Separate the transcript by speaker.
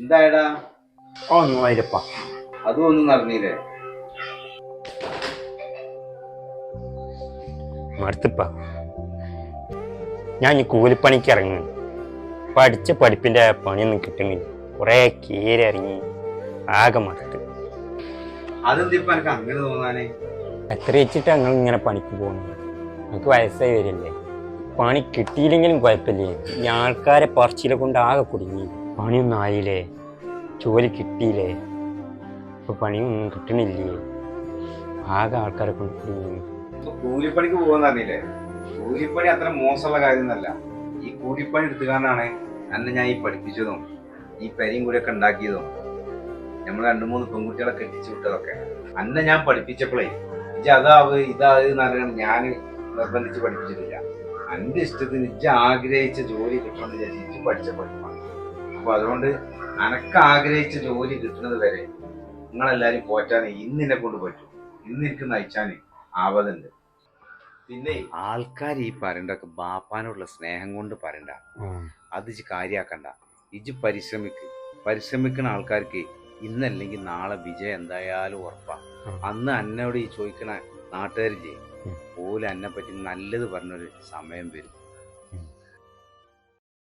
Speaker 1: എന്തായടാ?
Speaker 2: ഓ മൂവായിരപ്പ.
Speaker 1: അതും ഒന്നും നടന്നില്ലേ?
Speaker 2: മടുത്തിപ്പ. ഞാൻ ഈ കൂലിപ്പണിക്ക് ഇറങ്ങി. പഠിച്ച പഠിപ്പിന്റെ പണിയൊന്നും കിട്ടുന്നില്ല. കുറെ കീരി ഇറങ്ങി ആകെ മടുത്ത്.
Speaker 1: അതെന്തിപ്പ എനിക്ക് അങ്ങനെ തോന്നാനേ?
Speaker 2: എത്ര വെച്ചിട്ട് ഞങ്ങൾ ഇങ്ങനെ പണിക്ക് പോകുന്നു? നമുക്ക് വയസ്സായി വരില്ലേ. പണി കിട്ടിയില്ലെങ്കിലും കുഴപ്പമില്ലേ. ഈ ആൾക്കാരെ പറച്ചിലെ കൊണ്ട് ആകെ കുടുങ്ങി. പണിയൊന്നും ആയില്ലേ, ജോലി കിട്ടിയില്ലേ, ഇപ്പൊ പണിയൊന്നും കിട്ടണില്ലേ, ആകെ ആൾക്കാരെ കൊണ്ട് കുടുങ്ങി.
Speaker 1: കൂലിപ്പണിക്ക് പോകുന്ന അറിഞ്ഞില്ലേ? കൂലിപ്പണി അത്ര മോശമുള്ള കാര്യമൊന്നല്ല. ഈ കൂലിപ്പണി എടുത്തുകൊണ്ടാണ് അന്നെ ഞാൻ ഈ പഠിപ്പിച്ചതും ഈ പെരിയും കൂടിയൊക്കെ ഉണ്ടാക്കിയതും നമ്മൾ 2-3 പെൺകുട്ടികളെ കെട്ടിച്ചു വിട്ടതൊക്കെ. അന്നെ ഞാൻ പഠിപ്പിച്ചപ്പോഴേ ഇജ്ജ് അതാവ് ഇതാവ് എന്നറിയാൻ ഞാൻ നിർബന്ധിച്ച് പഠിപ്പിച്ചിട്ടില്ല. അന്റെ ഇഷ്ടത്തിന് ഇജ്ജ് ആഗ്രഹിച്ച ജോലി കിട്ടണമെന്ന് വിചാരിച്ച് ഇജ്ജ് പഠിച്ച പഠിപ്പാണ്. അപ്പൊ അതുകൊണ്ട് അനക്ക് ആഗ്രഹിച്ച ജോലി കിട്ടുന്നത് വരെ നിങ്ങളെല്ലാരും പോറ്റാൻ ഇന്നിനെ കൊണ്ട് പറ്റും. ഇന്ന് എനിക്ക് നയിച്ചാന് ആവതുണ്ട്. പിന്നെ ആൾക്കാർ ഈ പറയണ്ടൊക്കെ ബാപ്പാനോടുള്ള സ്നേഹം കൊണ്ട് പറയണ്ട. അത് ഇജ്ജ് കാര്യാക്കണ്ട. ഇജ്ജ് പരിശ്രമിക്കുന്ന ആൾക്കാർക്ക് ഇന്നല്ലെങ്കിൽ നാളെ വിജയം എന്തായാലും ഉറപ്പാ. അന്ന് എന്നോട് ഈ ചോദിക്കണ നാട്ടുകാരില്ലേ, ഓല് എന്നെ പറ്റി നല്ലത് പറഞ്ഞൊരു സമയം വരും.